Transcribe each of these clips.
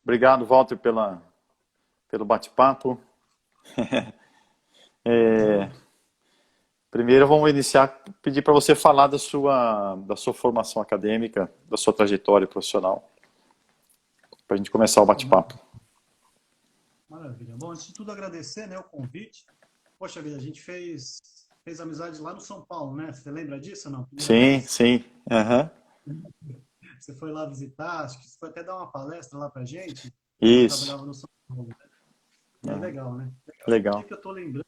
Obrigado, Walter, pelo bate-papo. Boa. Primeiro, vamos iniciar, pedir para você falar da sua formação acadêmica, da sua trajetória profissional, para a gente começar o Pô, bate-papo. maravilha. Bom, antes de tudo, agradecer, né, o convite. Poxa vida, a gente fez amizade lá no São Paulo, né? Você lembra disso ou não? Primeira Sim, vez? sim. Aham. Você foi lá visitar, acho que você foi até dar uma palestra lá pra gente, quando eu Isso. trabalhava no São Paulo. É Aham. legal, né? Legal. Por que Legal. que eu tô lembrando?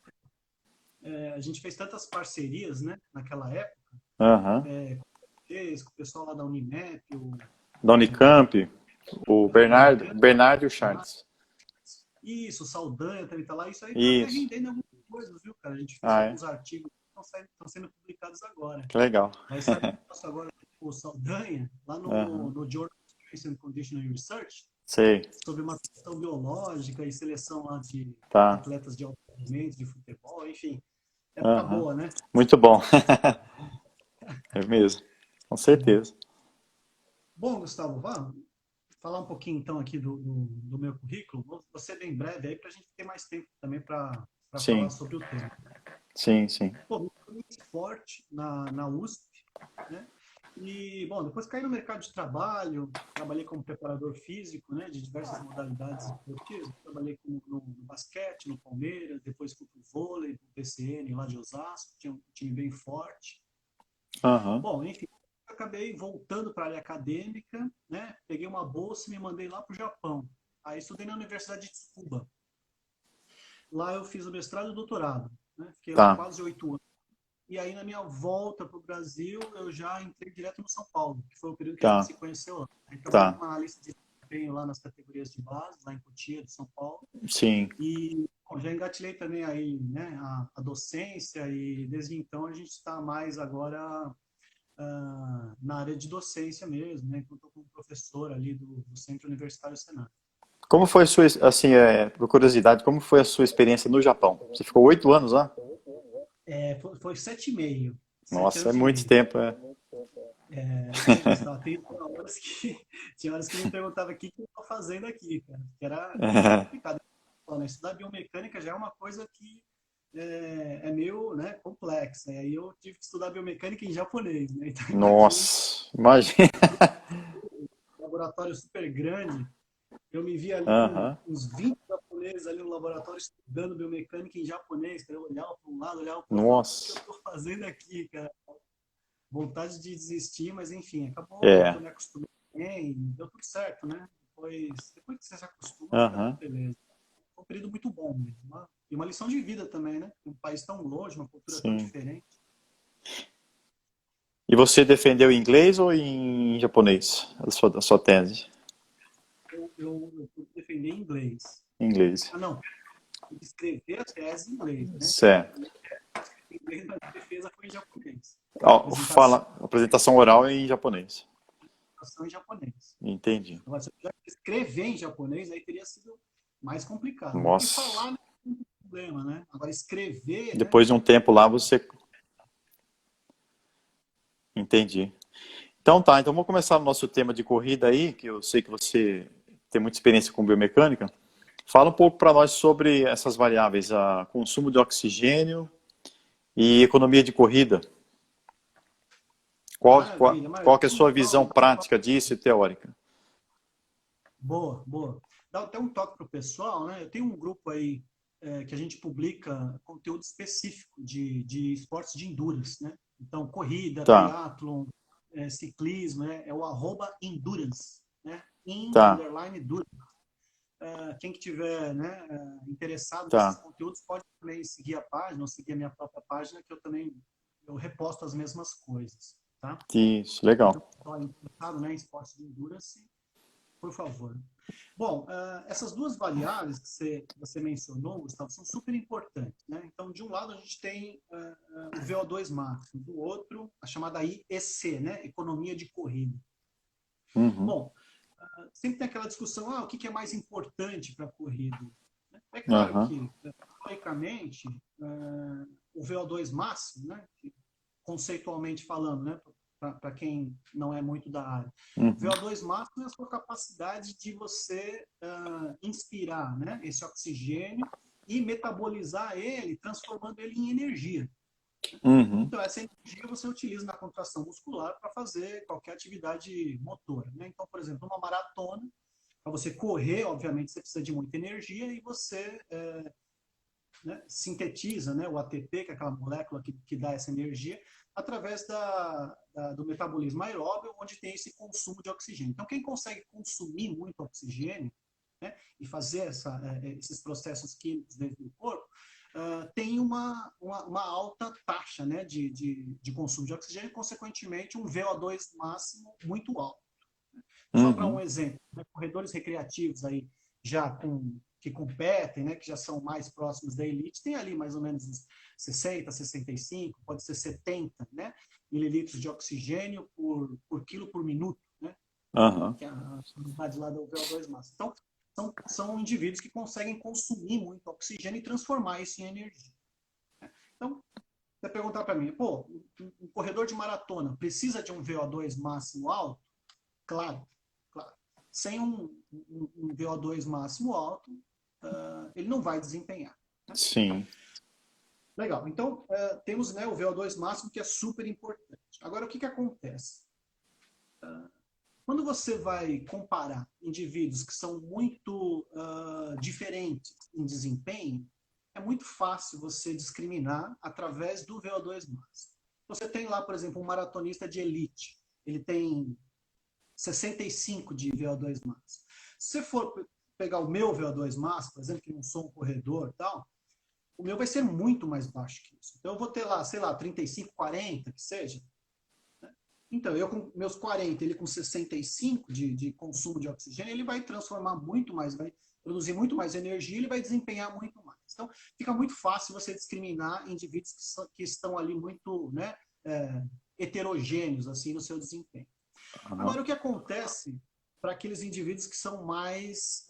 A gente fez tantas parcerias, né, naquela época, Aham. com o pessoal lá da Unimap, Da Unicamp, o da Bernardo, Unicamp, Bernardo e o Charles. isso, o Saldanha também tá lá. Isso aí tá até Isso. rendendo algumas coisas, viu, cara? A gente fez Ah, é? alguns artigos que estão sendo publicados agora. Que legal. Vai sair um negócio agora com o Saldanha, lá Aham. no Journal of Science and Conditioning Research, Sei. sobre uma questão biológica e seleção lá de Tá. atletas de alto rendimento, de futebol, enfim. Época Aham. boa, né? Muito bom. É mesmo. Com certeza. Bom, Gustavo, vamos falar um pouquinho então aqui do meu currículo. Vou ser bem breve aí para a gente ter mais tempo também para falar Sim. sobre o tema. Sim, sim. Pô, muito forte na USP, né? E, bom, depois caí no mercado de trabalho, trabalhei como preparador físico, né, de diversas modalidades esportivas. Trabalhei no basquete, no Palmeiras, depois fui para o vôlei, para o PCN lá de Osasco, tinha um time bem forte. Aham. Bom, enfim, acabei voltando para a área acadêmica, né, peguei uma bolsa e me mandei lá para o Japão. Aí estudei na Universidade de Tsukuba. Lá eu fiz o mestrado e o doutorado, né, fiquei lá Tá. quase 8 anos. E aí, na minha volta para o Brasil, eu já entrei direto no São Paulo, que foi o período que a gente Tá. se conheceu lá. Aí, trabalhei Tá. como analista de desempenho lá nas categorias de base, lá em Cotia, de São Paulo. Sim. E bom, já engatilhei também aí, né, a docência e desde então a gente está mais agora na área de docência mesmo, né? Então, estou como professor ali do Centro Universitário Senado. Como foi a sua, assim, por curiosidade, como foi a sua experiência no Japão? Você ficou 8 anos lá? Foi 7,5, sete Nossa, é anos e muito meio. tempo, é. Pô, Gustavo, tinha horas que, tinha horas que me perguntava o que eu estou fazendo aqui, cara. Que era meio complicado. Né? Estudar biomecânica já é uma coisa que é meio, né, complexa. E aí eu tive que estudar biomecânica em japonês, né? Então imagina, Nossa, imagina. um laboratório super grande. Eu me vi ali com Aham. uns 20 japoneses ali no laboratório estudando biomecânica em japonês. Eu olhava para um lado, olhava para o outro, falava, o que eu Nossa. estou fazendo aqui, cara? Vontade de desistir, mas enfim, acabou que É. eu me acostumei bem, deu tudo certo, né? Depois que você se acostuma, fica tudo Aham. beleza. Foi um período muito bom mesmo. E uma lição de vida também, né? Um país tão longe, uma cultura tão Sim. diferente. E você defendeu em inglês ou em japonês? A sua tese? Eu pude defender em inglês. Em inglês. Ah, não, pude escrever a tese em inglês, né? Certo. Em inglês, mas a defesa foi em japonês. Apresentação Fala, apresentação oral em japonês. em japonês. Entendi. Agora, se eu tivesse que escrever em japonês, aí teria sido mais complicado, né? Porque Nossa. falar não é um problema, né? Agora, escrever, né? Depois de um tempo lá, você. Entendi. Então tá, então vamos começar o nosso tema de corrida aí, que eu sei que você tem muita experiência com biomecânica. Fala um pouco para nós sobre essas variáveis, a consumo de oxigênio e economia de corrida. Qual, qual, Maravilha, maravilha. qual que é a sua visão prática disso e teórica? Boa, boa. Dá até um toque para o pessoal, né? Eu tenho um grupo aí que a gente publica conteúdo específico de esportes de endurance, né? Então, corrida, Tá, triatlon, ciclismo, né? É o @endurance, né? tá, Underline endurance. Quem que tiver, né, interessado nesses tá. conteúdos pode também seguir a página ou seguir a minha própria página, que eu também eu reposto as mesmas coisas, tá? Isso, legal. Então, só interessado, né, em esportes de endurance, por favor. Bom, essas duas variáveis que você mencionou, Gustavo, são super importantes, né? Então, de um lado, a gente tem o VO2 máximo, do outro, a chamada IEC, né? Economia de corrida. Uhum, Bom, sempre tem aquela discussão, o que é mais importante para a corrida? É claro aham, que, historicamente, o VO2 máximo, né? Conceitualmente falando, né? para quem não é muito da área. Uhum. VO2 máximo é a sua capacidade de você inspirar, né, esse oxigênio e metabolizar ele, transformando ele em energia. Uhum. Então, essa energia você utiliza na contração muscular para fazer qualquer atividade motora, né? Então, por exemplo, uma maratona, para você correr, obviamente, você precisa de muita energia e você né, sintetiza, né, o ATP, que é aquela molécula que dá essa energia, através do metabolismo aeróbio, onde tem esse consumo de oxigênio. Então, quem consegue consumir muito oxigênio, né, e fazer esses processos químicos dentro do corpo, tem uma alta taxa, né, de consumo de oxigênio e, consequentemente, um VO2 máximo muito alto. Só para um Uhum. exemplo, né, corredores recreativos aí que competem, né, que já são mais próximos da elite, tem ali mais ou menos uns 60, 65, pode ser 70, né, mililitros de oxigênio por quilo por minuto, né, Uhum. que é a unidade lá do VO2 máximo. Então, são indivíduos que conseguem consumir muito oxigênio e transformar isso em energia. Então, você perguntar para mim, pô, um corredor de maratona precisa de um VO2 máximo alto? Claro, claro. Sem um VO2 máximo alto, ele não vai desempenhar. Né? Sim. Legal. Então, temos, né, o VO2 máximo, que é super importante. Agora, o que acontece? Quando você vai comparar indivíduos que são muito diferentes em desempenho, é muito fácil você discriminar através do VO2 máximo. Você tem lá, por exemplo, um maratonista de elite. Ele tem 65 de VO2 máximo. Se você for pegar o meu VO2 máximo, por exemplo, que não sou um corredor e tal, o meu vai ser muito mais baixo que isso. Então eu vou ter lá, sei lá, 35, 40, que seja. Então, eu com meus 40, ele com 65 de consumo de oxigênio, ele vai transformar muito mais, vai produzir muito mais energia, ele vai desempenhar muito mais. Então, fica muito fácil você discriminar indivíduos que estão ali muito, né, heterogêneos assim no seu desempenho. Uhum. Agora, o que acontece para aqueles indivíduos que são mais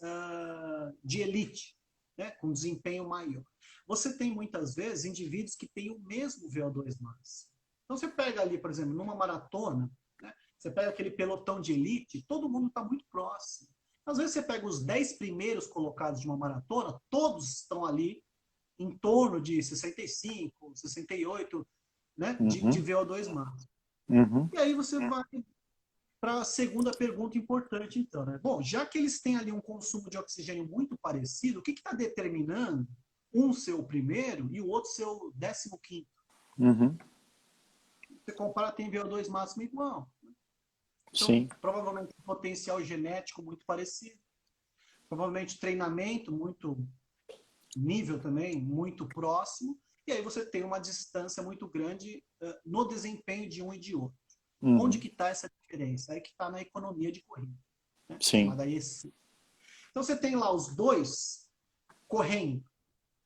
de elite, né, com desempenho maior? Você tem, muitas vezes, indivíduos que têm o mesmo VO2 máximo. Então, você pega ali, por exemplo, numa maratona, né, você pega aquele pelotão de elite, todo mundo está muito próximo. Às vezes, você pega os 10 primeiros colocados de uma maratona, todos estão ali em torno de 65, 68, né, de Uhum. VO2 máximo. Uhum. E aí você vai para a segunda pergunta importante, então, né? Bom, já que eles têm ali um consumo de oxigênio muito parecido, o que está determinando um ser o primeiro e o outro ser o 15º? Uhum. Você compara, tem VO2 máximo igual. Então, Sim. provavelmente um potencial genético muito parecido. Provavelmente treinamento muito, nível também muito próximo. E aí você tem uma distância muito grande no desempenho de um e de outro. Onde Uhum. que está essa diferença? Aí que está na economia de corrida, né? Sim. Chamada EC. Então você tem lá os dois correndo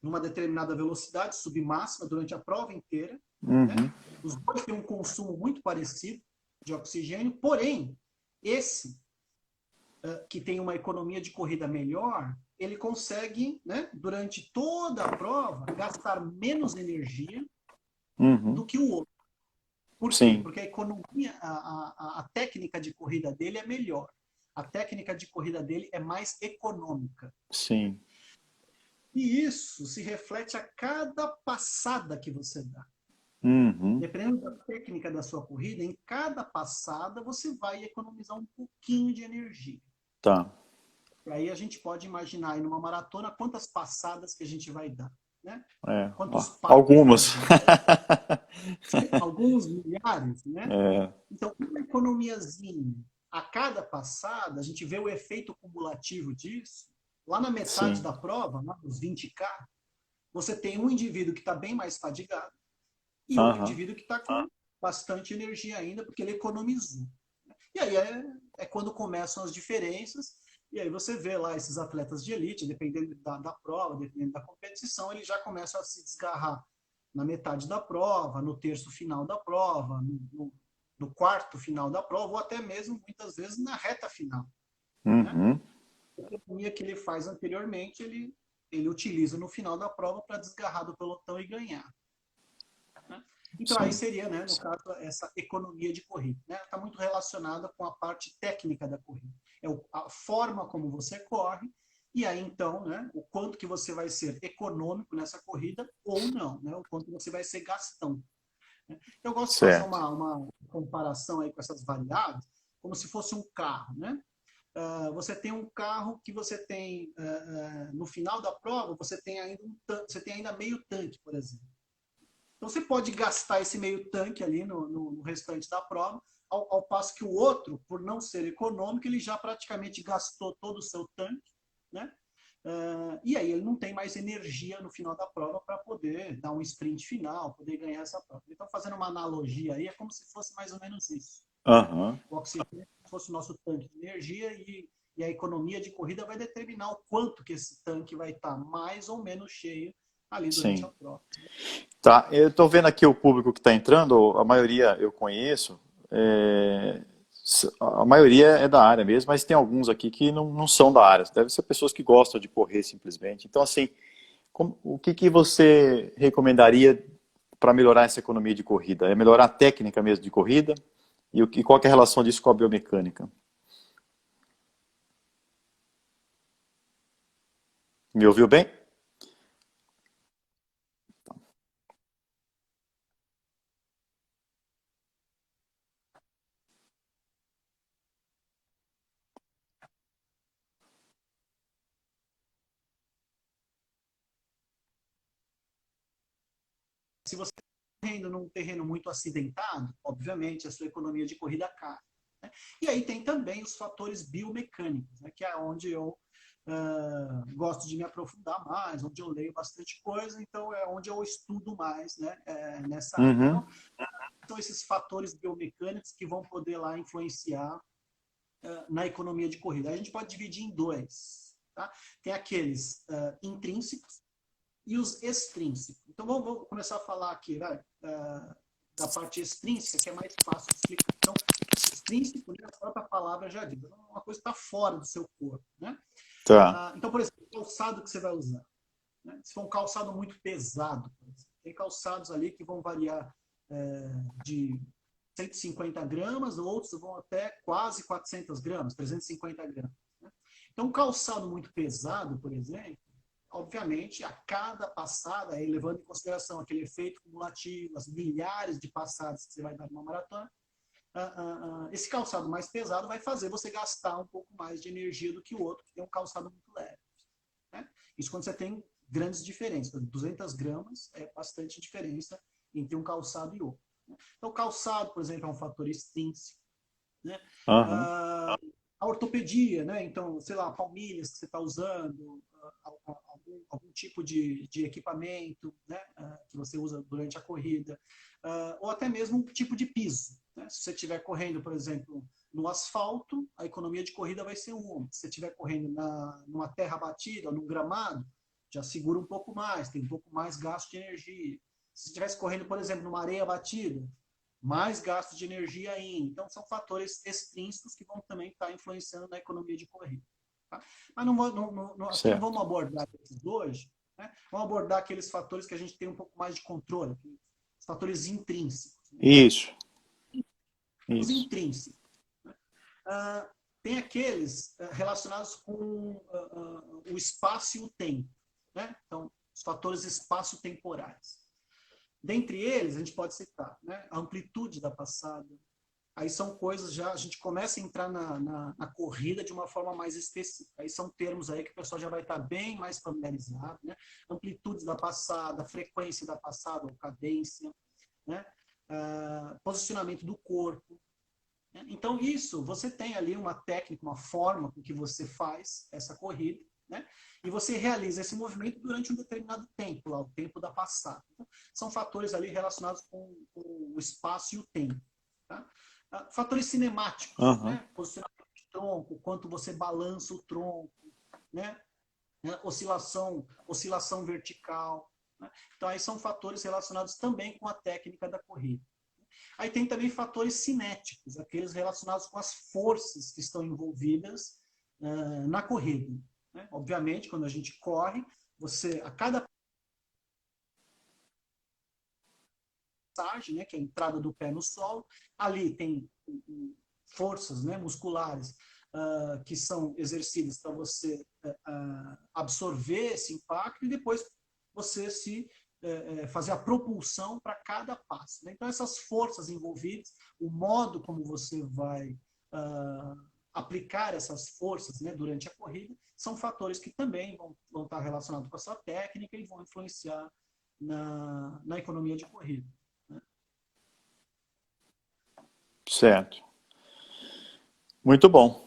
numa determinada velocidade submáxima durante a prova inteira, né? Uhum. Os dois têm um consumo muito parecido de oxigênio, porém, esse que tem uma economia de corrida melhor, ele consegue, né, durante toda a prova, gastar menos energia do Uhum. que o outro. Por quê? Sim. Porque a economia, a técnica de corrida dele é melhor. A técnica de corrida dele é mais econômica. Sim. E isso se reflete a cada passada que você dá. Uhum. Dependendo da técnica da sua corrida, em cada passada você vai economizar um pouquinho de energia. Tá. E aí a gente pode imaginar aí numa maratona quantas passadas que a gente vai dar, né? É. Quantos passos nós Algumas. vamos dar? Alguns milhares, né? É. Então, uma economiazinha a cada passada, a gente vê o efeito cumulativo disso. Lá na metade Sim. da prova, lá nos 20K, você tem um indivíduo que está bem mais fadigado e outro Aham. indivíduo que está com bastante energia ainda, porque ele economizou. E aí é quando começam as diferenças, e aí você vê lá esses atletas de elite, dependendo da prova, dependendo da competição, ele já começa a se desgarrar na metade da prova, no terço final da prova, no quarto final da prova, ou até mesmo, muitas vezes, na reta final. Né? Uhum. A economia que ele faz anteriormente, ele utiliza no final da prova para desgarrar do pelotão e ganhar. Né? Então, aí sim, seria, né, no caso, essa economia de corrida. Está muito relacionada com a parte técnica da corrida. É a forma como você corre, e aí, então, né, o quanto que você vai ser econômico nessa corrida ou não, né, o quanto você vai ser gastão. Né? Eu gosto de fazer certo. uma comparação aí com essas variáveis, como se fosse um carro, né? Você tem um carro que você tem, no final da prova, você tem ainda você tem ainda meio tanque, por exemplo. Então você pode gastar esse meio tanque ali no restante da prova, ao passo que o outro, por não ser econômico, ele já praticamente gastou todo o seu tanque, né? E aí ele não tem mais energia no final da prova para poder dar um sprint final, poder ganhar essa prova. Então, fazendo uma analogia aí, é como se fosse mais ou menos isso. Né? Aham, O oxigênio fosse o nosso tanque de energia e a economia de corrida vai determinar o quanto que esse tanque vai estar mais ou menos cheio ali durante a sim. prova. Tá, eu estou vendo aqui o público que está entrando, a maioria eu conheço, a maioria é da área mesmo, mas tem alguns aqui que não são da área, devem ser pessoas que gostam de correr simplesmente. Então, assim, o que que você recomendaria para melhorar essa economia de corrida? É melhorar a técnica mesmo de corrida? E qual que é a relação disso com a biomecânica? Me ouviu bem? Se você está correndo num terreno muito acidentado, obviamente a sua economia de corrida cai. Né? E aí tem também os fatores biomecânicos, né, que é onde eu gosto de me aprofundar mais, onde eu leio bastante coisa, então é onde eu estudo mais, né, nessa área. Uhum, Então, são esses fatores biomecânicos que vão poder lá influenciar na economia de corrida. A gente pode dividir em dois. Tá? Tem aqueles intrínsecos, e os extrínsecos. Então vamos começar a falar aqui, vai, da parte extrínseca, que é mais fácil de explicar. Então, extrínseco, né, a própria palavra já diz, é uma coisa que está fora do seu corpo. Né? tá. Então, por exemplo, o calçado que você vai usar. Né? Se for um calçado muito pesado, tem calçados ali que vão variar de 150 gramas, outros vão até quase 400 gramas, 350 gramas. Né? Então, um calçado muito pesado, por exemplo, obviamente, a cada passada, aí, levando em consideração aquele efeito cumulativo, as milhares de passadas que você vai dar numa maratona, esse calçado mais pesado vai fazer você gastar um pouco mais de energia do que o outro, que tem um calçado muito leve. Né? Isso quando você tem grandes diferenças. 200 gramas é bastante diferença entre um calçado e outro. Né? Então, o calçado, por exemplo, é um fator extrínseco. Né? Aham, A ortopedia, né? Então, sei lá, palmilhas que você está usando, algum tipo de equipamento, né? Que você usa durante a corrida, ou até mesmo um tipo de piso. Né? Se você estiver correndo, por exemplo, no asfalto, a economia de corrida vai ser uma. Se você estiver correndo numa terra batida, num gramado, já segura um pouco mais, tem um pouco mais gasto de energia. Se você estivesse correndo, por exemplo, numa areia batida, mais gasto de energia ainda. Então, são fatores extrínsecos que vão também estar influenciando na economia de corrida. Tá? Mas aqui não vamos certo. abordar esses hoje, né? Vamos abordar aqueles fatores que a gente tem um pouco mais de controle, os fatores intrínsecos. Né? Isso, Os isso. intrínsecos. Né? Tem aqueles relacionados com o espaço e o tempo. Né? Então, os fatores espaço-temporais. Dentre eles, a gente pode citar, né, a amplitude da passada. Aí são coisas já, a gente começa a entrar na corrida de uma forma mais específica. Aí são termos aí que o pessoal já vai estar bem mais familiarizado, né? Amplitude da passada, frequência da passada, ou cadência, né? Posicionamento do corpo. Né? Então, isso, você tem ali uma técnica, uma forma com que você faz essa corrida, né? E você realiza esse movimento durante um determinado tempo, lá, o tempo da passada. Então, são fatores ali relacionados com o espaço e o tempo. Tá? Fatores cinemáticos, Aham, né? Posicionamento de tronco, quanto você balança o tronco, né? Oscilação vertical. Né? Então, aí são fatores relacionados também com a técnica da corrida. Aí tem também fatores cinéticos, aqueles relacionados com as forças que estão envolvidas na corrida. Né? Obviamente, quando a gente corre, a cada passagem, né, que é a entrada do pé no solo. Ali tem forças, né, musculares que são exercidas para você absorver esse impacto e depois você fazer a propulsão para cada passo. Né? Então, essas forças envolvidas, o modo como você vai aplicar essas forças, né, durante a corrida, são fatores que também vão estar relacionados com a sua técnica e vão influenciar na economia de corrida. Né? Certo. Muito bom.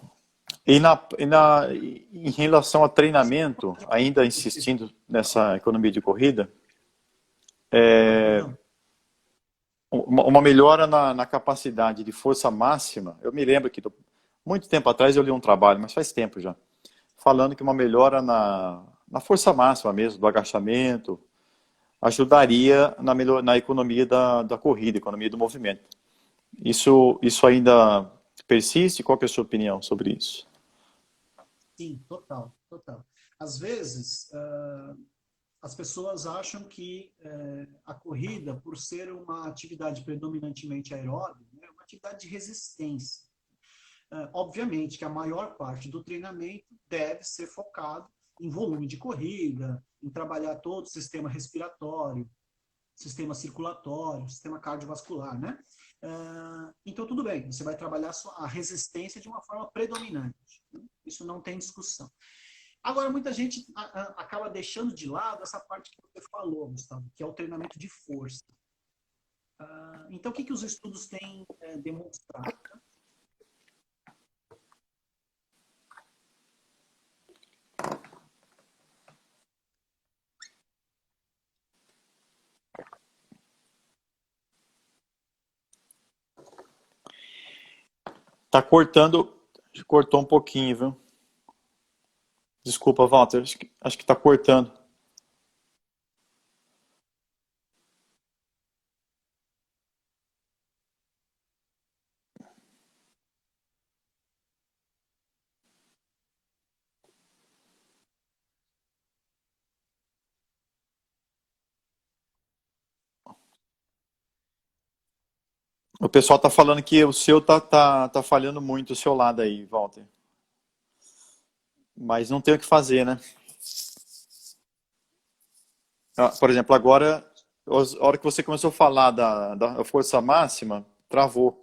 Em relação a treinamento, ainda insistindo nessa economia de corrida, uma melhora na capacidade de força máxima. Eu me lembro que muito tempo atrás eu li um trabalho, mas faz tempo já, falando que uma melhora na força máxima mesmo, do agachamento, ajudaria na economia da corrida, economia do movimento. Isso ainda persiste? Qual que é a sua opinião sobre isso? Sim, total, total. Às vezes, as pessoas acham que a corrida, por ser uma atividade predominantemente aeróbica, é uma atividade de resistência. Obviamente que a maior parte do treinamento deve ser focado em volume de corrida, em trabalhar todo o sistema respiratório, sistema circulatório, sistema cardiovascular, né? Então, tudo bem, você vai trabalhar a resistência de uma forma predominante. Né? Isso não tem discussão. Agora, muita gente acaba deixando de lado essa parte que você falou, Gustavo, que é o treinamento de força. Então, o que os estudos têm demonstrado? Tá cortou um pouquinho, viu? Desculpa, Walter, acho que tá cortando. O pessoal tá falando que o seu tá falhando muito, o seu lado aí, Walter. Mas não tem o que fazer, né? Por exemplo, agora, a hora que você começou a falar da força máxima, travou.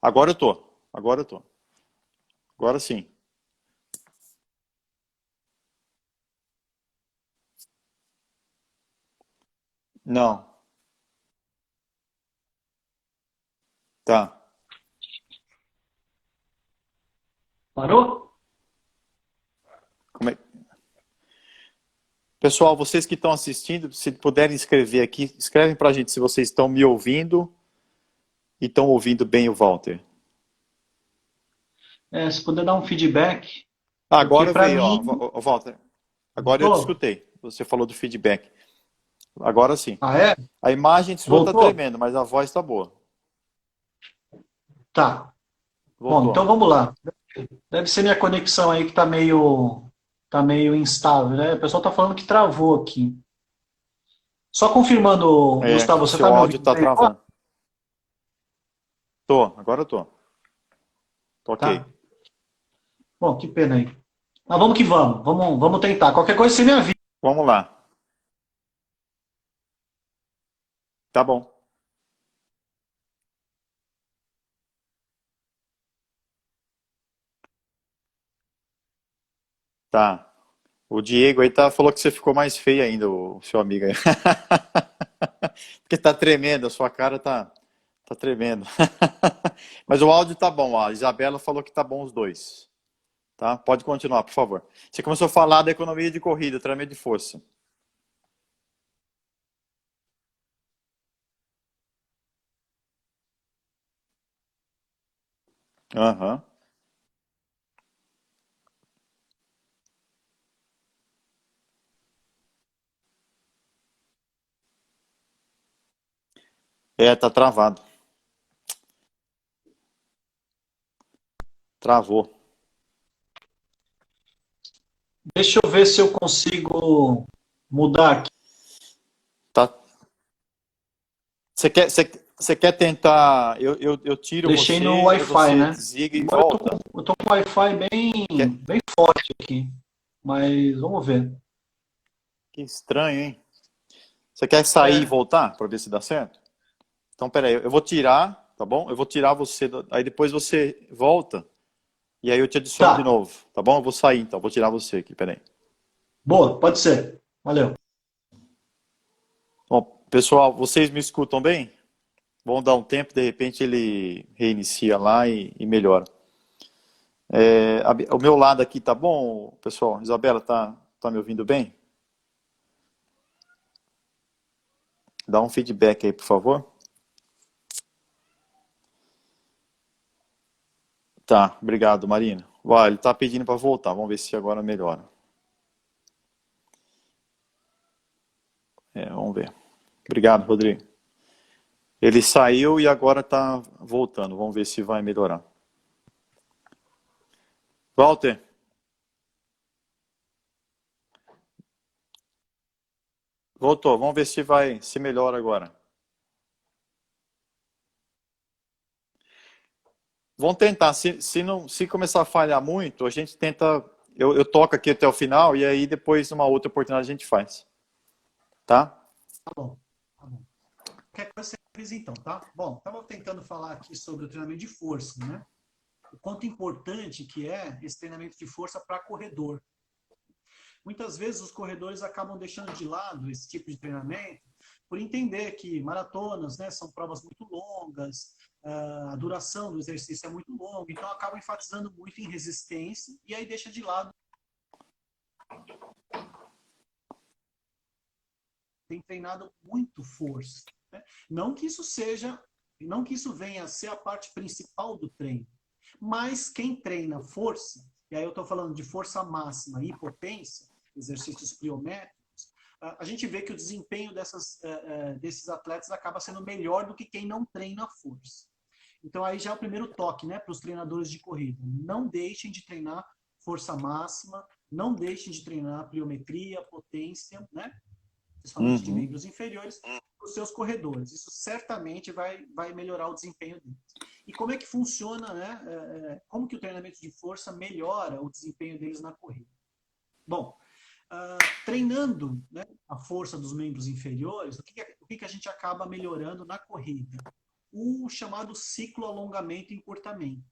Agora eu tô. Agora eu tô. Agora sim. Não. Tá. Parou? Como é? Pessoal, vocês que estão assistindo, se puderem escrever aqui, escrevem pra gente se vocês estão me ouvindo e estão ouvindo bem o Walter. Se puder dar um feedback, porque Agora para veio, mim... ó, Walter. Agora eu te Voltou? escutei. Você falou do feedback. Agora sim. Ah, é? A imagem sua tá Voltou? tremendo, mas a voz tá boa. Tá. Bom, então Voltou. vamos lá. Deve ser minha conexão aí que tá meio instável, né? O pessoal tá falando que travou aqui. Só confirmando, É, Gustavo, o você seu tá me áudio ouvindo tá bem agora? travando. Agora eu tô. Tô ok. Tá. Bom, que pena aí. Mas vamos que vamos. Vamos tentar. Qualquer coisa você me avisa. Vamos lá. Tá bom. Tá. O Diego aí falou que você ficou mais feio ainda, o seu amigo aí. Porque tá tremendo, a sua cara tá tremendo. Mas o áudio tá bom, a Isabela falou que tá bom os dois. Tá? Pode continuar, por favor. Você começou a falar da economia de corrida, treinamento de força. Aham. É, tá travado. Travou. Deixa eu ver se eu consigo mudar aqui. Tá, Você quer tentar... Eu tiro Deixei você, no aí Wi-Fi, você né? desliga e Agora volta. eu tô com o Wi-Fi Que, bem forte aqui. Mas vamos ver. que estranho, hein? Você quer sair e É, voltar para ver se dá certo? Então, peraí, eu vou tirar, tá bom? Eu vou tirar você, aí depois você volta e aí eu te adiciono de tá. novo, tá bom? Eu vou sair então, vou tirar você aqui, peraí. Boa, pode ser. Valeu. Bom, pessoal, vocês me escutam bem? Vamos dar um tempo, de repente ele reinicia lá e melhora. O meu lado aqui tá bom, pessoal? Isabela, tá me ouvindo bem? Dá um feedback aí, por favor. Tá, obrigado, Marina. Vai, ele tá pedindo para voltar, vamos ver se agora melhora. Vamos ver. Obrigado, Rodrigo. Ele saiu e agora tá voltando, vamos ver se vai melhorar. Walter, voltou, vamos ver se melhora agora. Vamos tentar, se começar a falhar muito, a gente tenta, eu toco aqui até o final e aí depois, numa outra oportunidade, a gente faz. Tá? Tá bom, tá bom. Qualquer coisa você avisa então, tá? Bom, estava tentando falar aqui sobre o treinamento de força, né? O quanto importante que é esse treinamento de força para corredor. Muitas vezes os corredores acabam deixando de lado esse tipo de treinamento por entender que maratonas, né, são provas muito longas, a duração do exercício é muito longa, então acabam enfatizando muito em resistência e aí deixa de lado. Tem treinado muito força, né? Não que isso venha a ser a parte principal do treino, mas quem treina força, e aí eu estou falando de força máxima e potência, exercícios pliométricos, a gente vê que o desempenho desses atletas acaba sendo melhor do que quem não treina força. Então aí já é o primeiro toque, né, para os treinadores de corrida. Não deixem de treinar força máxima, não deixem de treinar pliometria, potência, né, principalmente de Uhum. membros inferiores, para os seus corredores. Isso certamente vai melhorar o desempenho deles. E como é que funciona, né? Como que o treinamento de força melhora o desempenho deles na corrida? Bom, treinando, né, a força dos membros inferiores, o que a gente acaba melhorando na corrida? O chamado ciclo alongamento e encurtamento.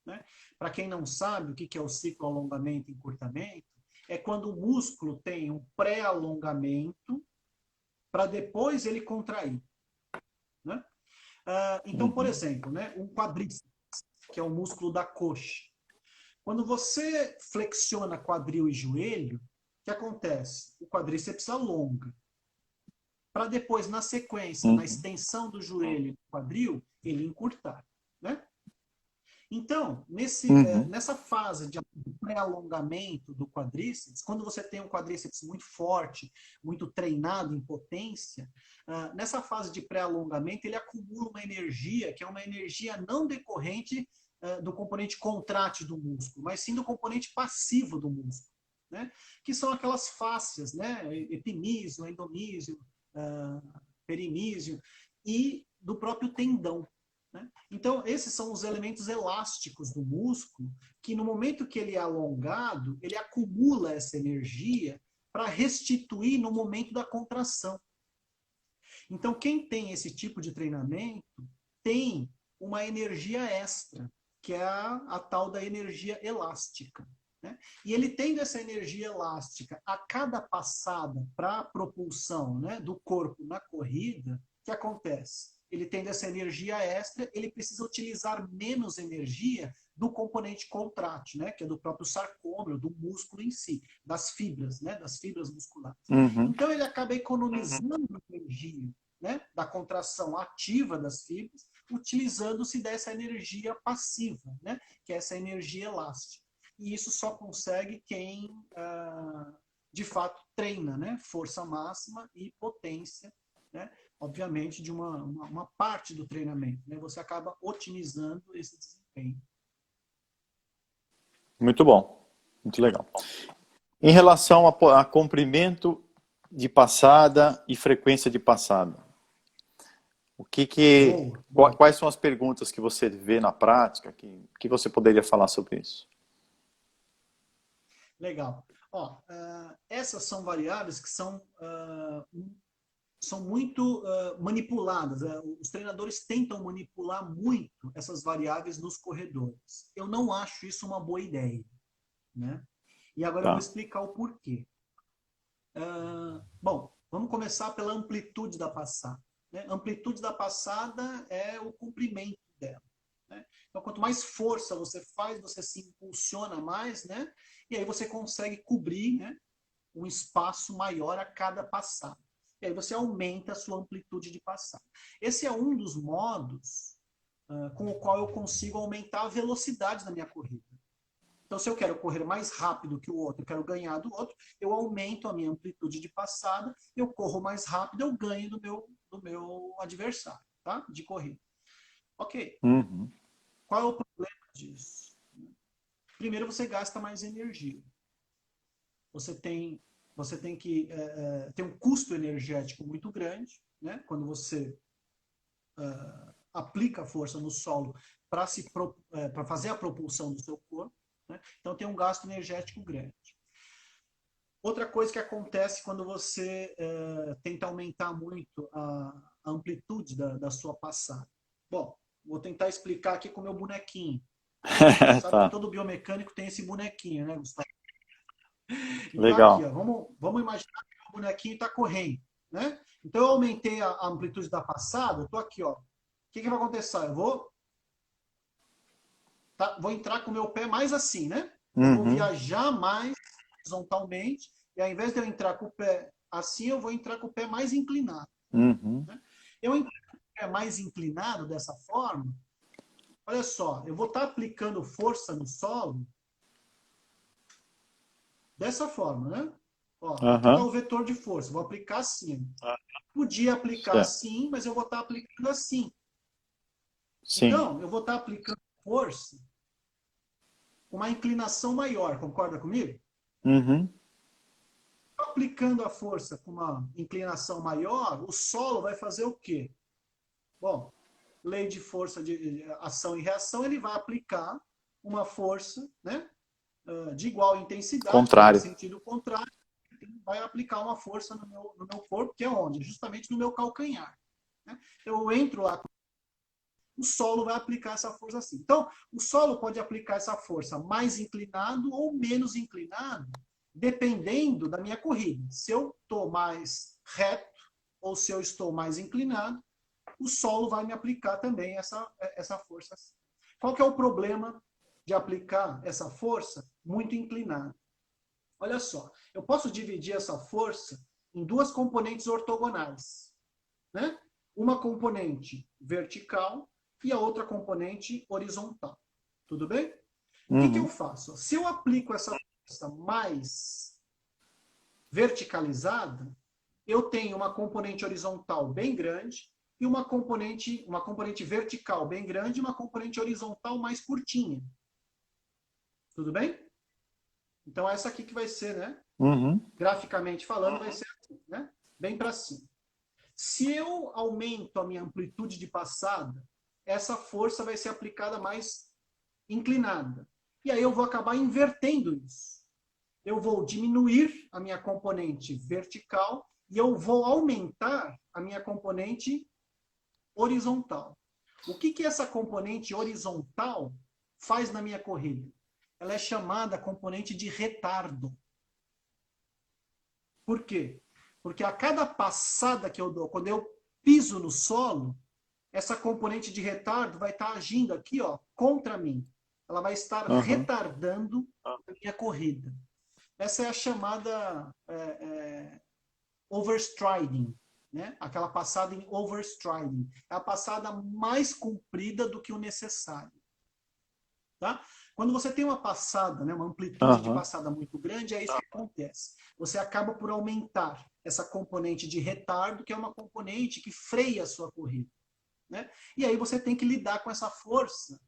Né? Para quem não sabe o que é o ciclo alongamento e encurtamento, é quando o músculo tem um pré-alongamento para depois ele contrair. Né? Então, por Uhum. exemplo, né, um quadríceps, que é o músculo da coxa. Quando você flexiona quadril e joelho, o que acontece? O quadríceps alonga. Para depois, na sequência, na Uhum. extensão do joelho e do quadril, ele encurtar. Né? Então, Uhum. nessa fase de pré-alongamento do quadríceps, quando você tem um quadríceps muito forte, muito treinado em potência, nessa fase de pré-alongamento, ele acumula uma energia que é uma energia não decorrente do componente contrátil do músculo, mas sim do componente passivo do músculo, né? Que são aquelas fáscias, né? Epimísio, endomísio, perimísio, e do próprio tendão. Né? Então, esses são os elementos elásticos do músculo que, no momento que ele é alongado, ele acumula essa energia para restituir no momento da contração. Então, quem tem esse tipo de treinamento tem uma energia extra, que é a tal da energia elástica. Né? E ele tendo essa energia elástica a cada passada para a propulsão, né, do corpo na corrida, o que acontece? Ele tendo essa energia extra, ele precisa utilizar menos energia do componente contrátil, né, que é do próprio sarcômero, do músculo em si, das fibras, né, das fibras musculares. Uhum. Então ele acaba economizando energia, né, da contração ativa das fibras, utilizando-se dessa energia passiva, né, que é essa energia elástica. E isso só consegue quem, de fato, treina, né, força máxima e potência, né, obviamente, de uma parte do treinamento. Né, você acaba otimizando esse desempenho. Muito bom, muito legal. Em relação a comprimento de passada e frequência de passada, O que, Boa, boa. quais são as perguntas que você vê na prática? Que você poderia falar sobre isso? Legal. Ó, essas são variáveis que são muito manipuladas. Os treinadores tentam manipular muito essas variáveis nos corredores. Eu não acho isso uma boa ideia, né? E agora eu vou Tá. explicar o porquê. Bom, vamos começar pela amplitude da passada, né? A amplitude da passada é o comprimento dela, né? Então, quanto mais força você faz, você se impulsiona mais, né? E aí você consegue cobrir, né, um espaço maior a cada passada. E aí você aumenta a sua amplitude de passada. Esse é um dos modos com o qual eu consigo aumentar a velocidade da minha corrida. Então, se eu quero correr mais rápido que o outro, eu quero ganhar do outro, eu aumento a minha amplitude de passada, eu corro mais rápido, eu ganho do meu adversário, tá? De corrida. Ok. Uhum. Qual é o problema disso? Primeiro, você gasta mais energia. Você tem que ter um custo energético muito grande, né? Quando você aplica a força no solo para fazer a propulsão do seu corpo, né? Então tem um gasto energético grande. Outra coisa que acontece quando você tenta aumentar muito a amplitude da sua passada. Bom, vou tentar explicar aqui com o meu bonequinho. Você sabe que Tá, todo biomecânico tem esse bonequinho, né, Gustavo? Então aqui, legal. ó, vamos imaginar que o bonequinho está correndo, né? Então eu aumentei a amplitude da passada, eu estou aqui, ó. O que vai acontecer? Eu vou entrar com o meu pé mais assim, né? Eu vou Uhum. viajar mais horizontalmente, e ao invés de eu entrar com o pé assim, eu vou entrar com o pé mais inclinado. Uhum. Né? Eu entrar com o pé mais inclinado dessa forma, olha só, eu vou estar aplicando força no solo dessa forma, né? Ó, aqui está Aham. o vetor de força, vou aplicar assim. Podia aplicar Certo. assim, mas eu vou estar aplicando assim. Sim. Então, eu vou estar aplicando força com uma inclinação maior, concorda comigo? Uhum. Aplicando a força com uma inclinação maior, o solo vai fazer o quê? Bom, lei de força de ação e reação, ele vai aplicar uma força, né, de igual intensidade, que vai em Contrário. sentido contrário, vai aplicar uma força no meu corpo, que é onde? Justamente no meu calcanhar. Né? Eu entro lá, o solo vai aplicar essa força assim. Então, o solo pode aplicar essa força mais inclinado ou menos inclinado, dependendo da minha corrida. Se eu estou mais reto ou se eu estou mais inclinado, o solo vai me aplicar também essa força. Qual que é o problema de aplicar essa força muito inclinada? Olha só, eu posso dividir essa força em duas componentes ortogonais, né? Uma componente vertical e a outra componente horizontal. Tudo bem? O que eu Uhum. faço? Se eu aplico essa força mais verticalizada, eu tenho uma componente horizontal bem grande e uma componente vertical bem grande e uma componente horizontal mais curtinha. Tudo bem? Então, essa aqui que vai ser, né? Uhum. Graficamente falando, vai ser assim, né? Bem para cima. Se eu aumento a minha amplitude de passada, essa força vai ser aplicada mais inclinada. E aí eu vou acabar invertendo isso. Eu vou diminuir a minha componente vertical e eu vou aumentar a minha componente horizontal. O que essa componente horizontal faz na minha corrida? Ela é chamada componente de retardo. Por quê? Porque a cada passada que eu dou, quando eu piso no solo, essa componente de retardo vai estar agindo aqui, ó, contra mim. Ela vai estar Aham. retardando a minha corrida. Essa é a chamada overstriding, né? Aquela passada em overstriding. É a passada mais comprida do que o necessário. Tá? Quando você tem uma passada, né, uma amplitude de Aham. passada muito grande, é isso que acontece. Você acaba por aumentar essa componente de retardo, que é uma componente que freia a sua corrida. Né? E aí você tem que lidar com essa força,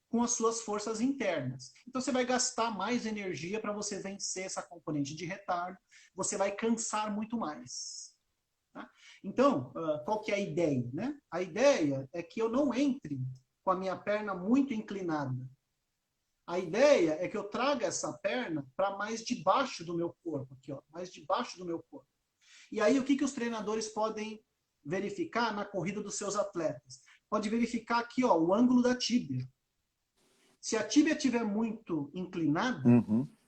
com as suas forças internas. Então você vai gastar mais energia para você vencer essa componente de retardo, você vai cansar muito mais. Tá? Então, qual que é a ideia? Né? A ideia é que eu não entre com a minha perna muito inclinada. A ideia é que eu traga essa perna para mais debaixo do meu corpo, aqui, ó, mais debaixo do meu corpo. E aí, o que os treinadores podem verificar na corrida dos seus atletas? Pode verificar aqui, ó, o ângulo da tíbia. Se a tíbia estiver muito inclinada,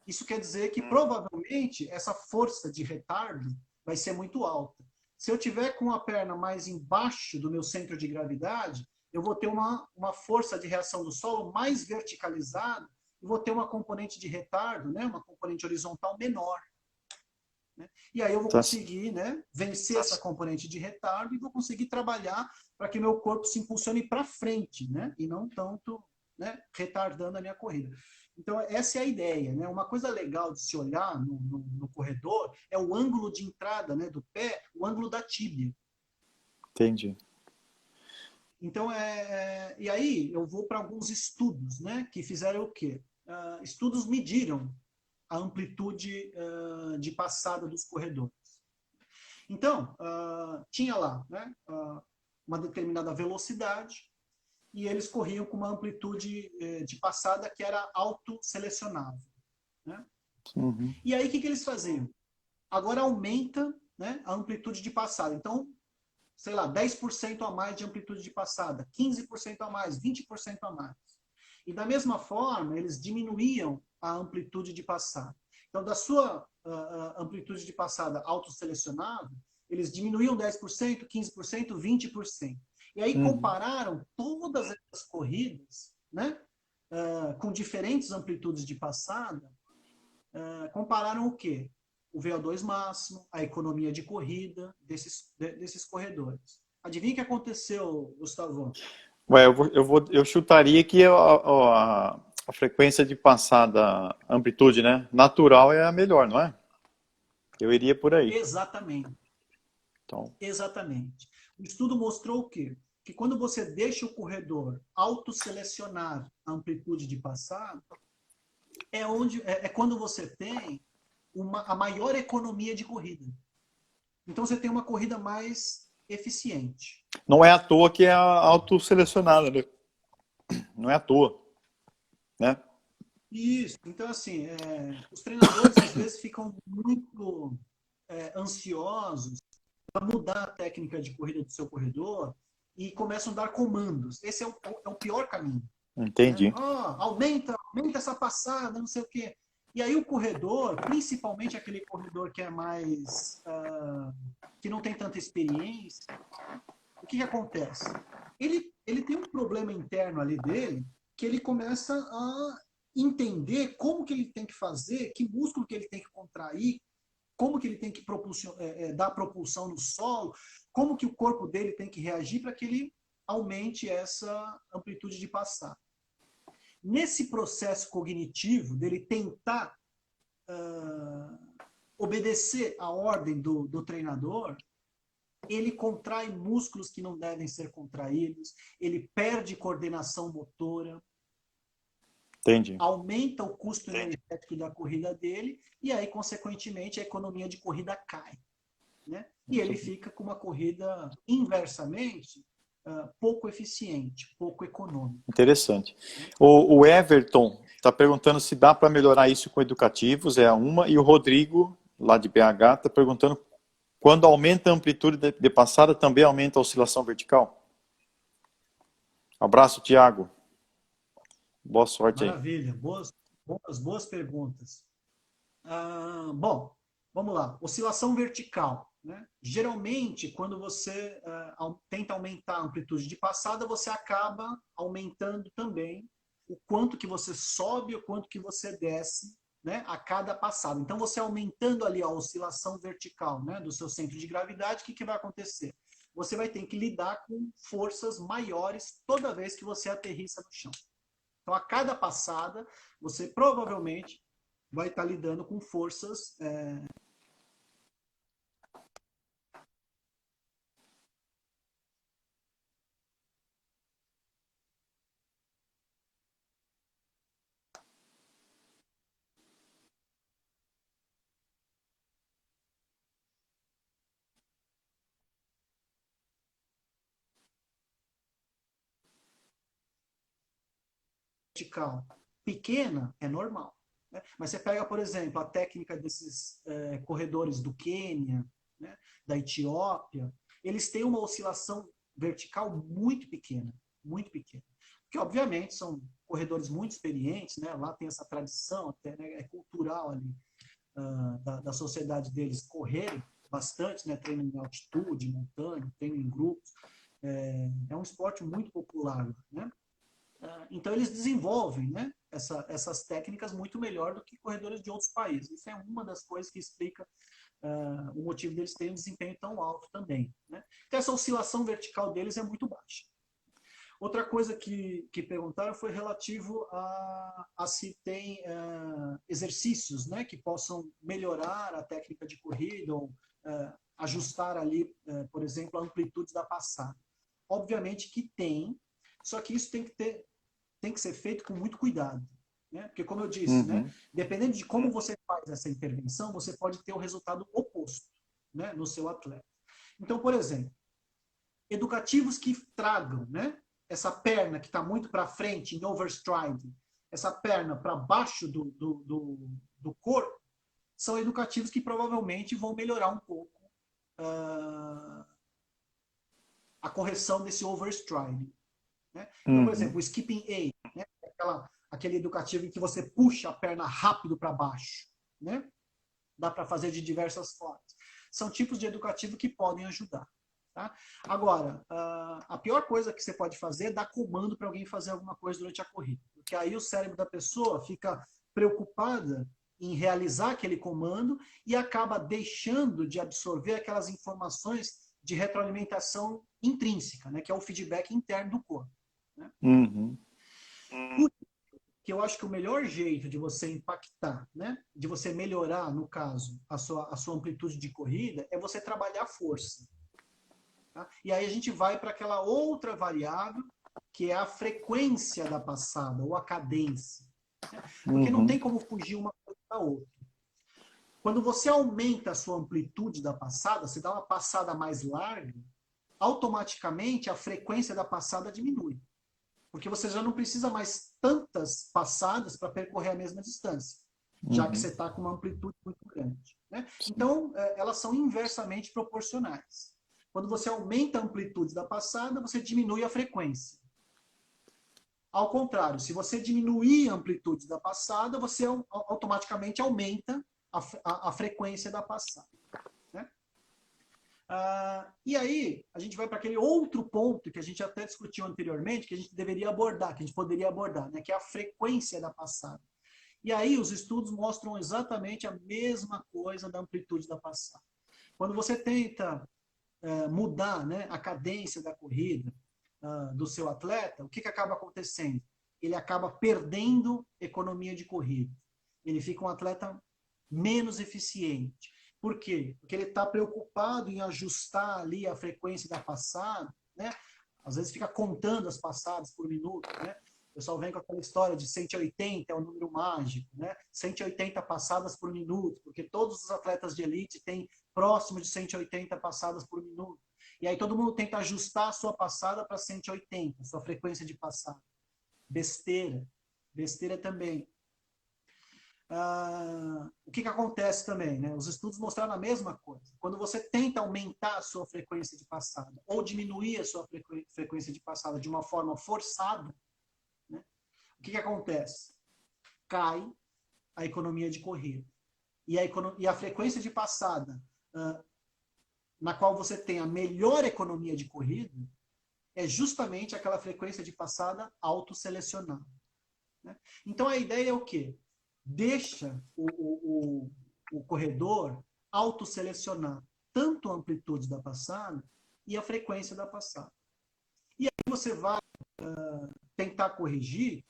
isso quer dizer que provavelmente essa força de retardo vai ser muito alta. Se eu tiver com a perna mais embaixo do meu centro de gravidade, eu vou ter uma força de reação do solo mais verticalizada e vou ter uma componente de retardo, né, uma componente horizontal menor. Né? E aí eu vou conseguir, né, vencer essa componente de retardo e vou conseguir trabalhar para que meu corpo se impulsione para frente, né, e não tanto, né, retardando a minha corrida. Então, essa é a ideia. Né? Uma coisa legal de se olhar no corredor é o ângulo de entrada, né, do pé, o ângulo da tíbia. Entendi. Então, e aí eu vou para alguns estudos, né, que fizeram o quê? Estudos mediram a amplitude de passada dos corredores. Então, tinha lá, né, uma determinada velocidade e eles corriam com uma amplitude de passada que era autoselecionável. Né? E aí, o que eles faziam? Agora aumenta, né, a amplitude de passada. Então, sei lá, 10% a mais de amplitude de passada, 15% a mais, 20% a mais. E da mesma forma, eles diminuíam a amplitude de passada. Então, da sua amplitude de passada autoselecionável, eles diminuíam 10%, 15%, 20%. E aí compararam todas essas corridas, né, com diferentes amplitudes de passada, compararam o quê? O VO2 máximo, a economia de corrida desses corredores. Adivinha o que aconteceu, Gustavo? Ué, eu chutaria que a frequência de passada, a amplitude, né, natural é a melhor, não é? Eu iria por aí. Exatamente. Então, Exatamente. O estudo mostrou o quê? Que quando você deixa o corredor autoselecionar a amplitude de passada, é quando você tem a maior economia de corrida. Então você tem uma corrida mais eficiente. não é à toa que é autoselecionada, né? Não é à toa, né? Isso. Então, assim, os treinadores às vezes ficam muito ansiosos para mudar a técnica de corrida do seu corredor e começam a dar comandos. Esse é o pior caminho. Né? Entendi. Aumenta essa passada, não sei o quê. E aí o corredor, principalmente aquele corredor que é mais que não tem tanta experiência, o que acontece? Ele tem um problema interno ali dele que ele começa a entender como que ele tem que fazer, que músculo que ele tem que contrair, como que ele tem que dar propulsão no solo, como que o corpo dele tem que reagir para que ele aumente essa amplitude de passar. Nesse processo cognitivo dele tentar obedecer a ordem do treinador, ele contrai músculos que não devem ser contraídos, ele perde coordenação motora, Entendi. aumenta o custo energético da corrida dele e aí, consequentemente, a economia de corrida cai. Né? E ele fica com uma corrida inversamente pouco eficiente, pouco econômica. Interessante. O Everton está perguntando se dá para melhorar isso com educativos, é uma, e o Rodrigo, lá de BH, está perguntando quando aumenta a amplitude de passada, também aumenta a oscilação vertical? Abraço, Tiago. Boa sorte aí. Maravilha, boas perguntas. Bom, vamos lá. Oscilação vertical. Né? Geralmente, quando você tenta aumentar a amplitude de passada, você acaba aumentando também o quanto que você sobe, o quanto que você desce, né, a cada passada. Então, você aumentando ali a oscilação vertical, né, do seu centro de gravidade, o que vai acontecer? Você vai ter que lidar com forças maiores toda vez que você aterrissa no chão. Então, a cada passada, você provavelmente vai estar lidando com forças vertical pequena, é normal. Né? Mas você pega, por exemplo, a técnica desses corredores do Quênia, né, da Etiópia, eles têm uma oscilação vertical muito pequena, muito pequena. Porque, obviamente, são corredores muito experientes, né? Lá tem essa tradição, até, né? É cultural ali, da sociedade deles correrem bastante, né? Treino em altitude, montanha, treino em grupos. É um esporte muito popular, né? Então, eles desenvolvem, né, essas técnicas muito melhor do que corredores de outros países. Isso é uma das coisas que explica o motivo deles terem um desempenho tão alto também. Né? Então, essa oscilação vertical deles é muito baixa. Outra coisa que perguntaram foi relativo a se tem exercícios, né, que possam melhorar a técnica de corrida ou ajustar ali, por exemplo, a amplitude da passada. Obviamente que tem, só que isso tem que ser feito com muito cuidado. Né? Porque, como eu disse, né, dependendo de como você faz essa intervenção, você pode ter o resultado oposto, né, no seu atleta. Então, por exemplo, educativos que tragam, né, essa perna que está muito para frente, em overstride, essa perna para baixo do corpo, são educativos que provavelmente vão melhorar um pouco a correção desse overstride. Né? Então, por exemplo, o skipping A, né, aquele educativo em que você puxa a perna rápido para baixo. Né? Dá para fazer de diversas formas. São tipos de educativo que podem ajudar. Tá? Agora, a pior coisa que você pode fazer é dar comando para alguém fazer alguma coisa durante a corrida. Porque aí o cérebro da pessoa fica preocupada em realizar aquele comando e acaba deixando de absorver aquelas informações de retroalimentação intrínseca, né, que é o feedback interno do corpo. Né? Que eu acho que o melhor jeito de você impactar, né, de você melhorar, no caso, a sua amplitude de corrida, é você trabalhar a força. Tá? E aí a gente vai para aquela outra variável, que é a frequência da passada, ou a cadência. Né? Porque não tem como fugir uma coisa da outra. Quando você aumenta a sua amplitude da passada, você dá uma passada mais larga, automaticamente a frequência da passada diminui. Porque você já não precisa mais tantas passadas para percorrer a mesma distância, já que você está com uma amplitude muito grande. Né? Então, elas são inversamente proporcionais. Quando você aumenta a amplitude da passada, você diminui a frequência. Ao contrário, se você diminuir a amplitude da passada, você automaticamente aumenta a frequência da passada. Né? E aí, a gente vai para aquele outro ponto que a gente até discutiu anteriormente, que a gente deveria abordar, que a gente poderia abordar, né, que é a frequência da passada. E aí, os estudos mostram exatamente a mesma coisa da amplitude da passada. Quando você tenta mudar, né, a cadência da corrida do seu atleta, o que acaba acontecendo? Ele acaba perdendo economia de corrida. Ele fica um atleta menos eficiente. Por quê? Porque ele está preocupado em ajustar ali a frequência da passada, né? Às vezes fica contando as passadas por minuto, né? O pessoal vem com aquela história de 180 é um número mágico, né? 180 passadas por minuto, porque todos os atletas de elite têm próximo de 180 passadas por minuto. E aí todo mundo tenta ajustar a sua passada para 180, sua frequência de passada. Besteira. Besteira também. O que acontece também? Né? Os estudos mostraram a mesma coisa. Quando você tenta aumentar a sua frequência de passada ou diminuir a sua frequência de passada de uma forma forçada, né? O que acontece? Cai a economia de corrida. E a frequência de passada na qual você tem a melhor economia de corrida é justamente aquela frequência de passada autoselecionada. Né? Então a ideia é o quê? Deixa o corredor autoselecionar tanto a amplitude da passada e a frequência da passada. E aí você vai tentar corrigir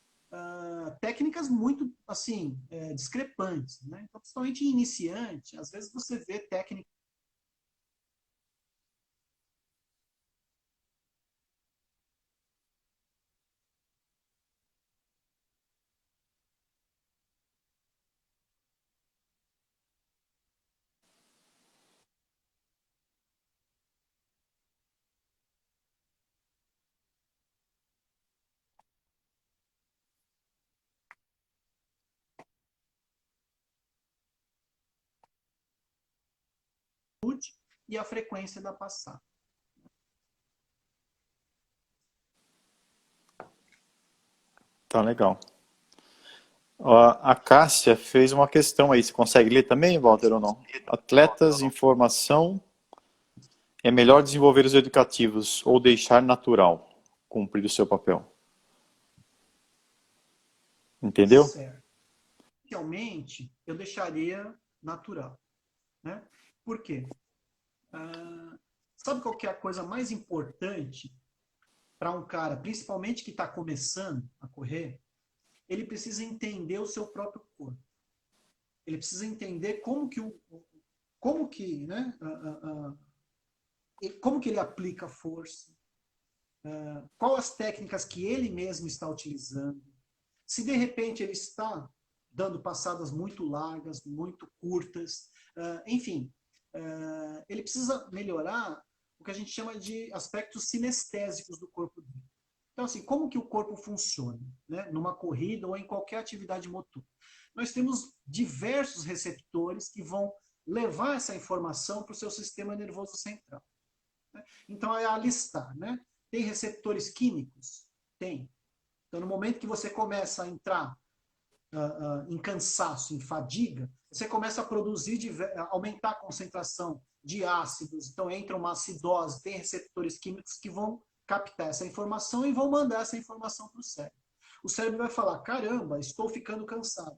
técnicas muito assim discrepantes. Né? Então, principalmente em iniciante, às vezes você vê técnicas e a frequência da passada. Tá legal. Ó, a Cássia fez uma questão aí. Você consegue ler também, Walter, ou não? Atletas, informação. É melhor desenvolver os educativos ou deixar natural cumprir o seu papel? Entendeu? Certo. Inicialmente, eu deixaria natural, né? Por quê? Sabe qual que é a coisa mais importante para um cara, principalmente que está começando a correr? Ele precisa entender o seu próprio corpo. Ele precisa entender né, como que ele aplica a força, quais as técnicas que ele mesmo está utilizando. Se de repente ele está dando passadas muito largas, muito curtas, enfim, ele precisa melhorar o que a gente chama de aspectos sinestésicos do corpo dele. Então, assim, como que o corpo funciona, né? Numa corrida ou em qualquer atividade motor? Nós temos diversos receptores que vão levar essa informação para o seu sistema nervoso central. Né? Então, é alistar, né? Tem receptores químicos? Tem. Então, no momento que você começa a entrar em cansaço, em fadiga, você começa a produzir, aumentar a concentração de ácidos. Então, entra uma acidose, tem receptores químicos que vão captar essa informação e vão mandar essa informação para o cérebro. O cérebro vai falar, caramba, estou ficando cansado.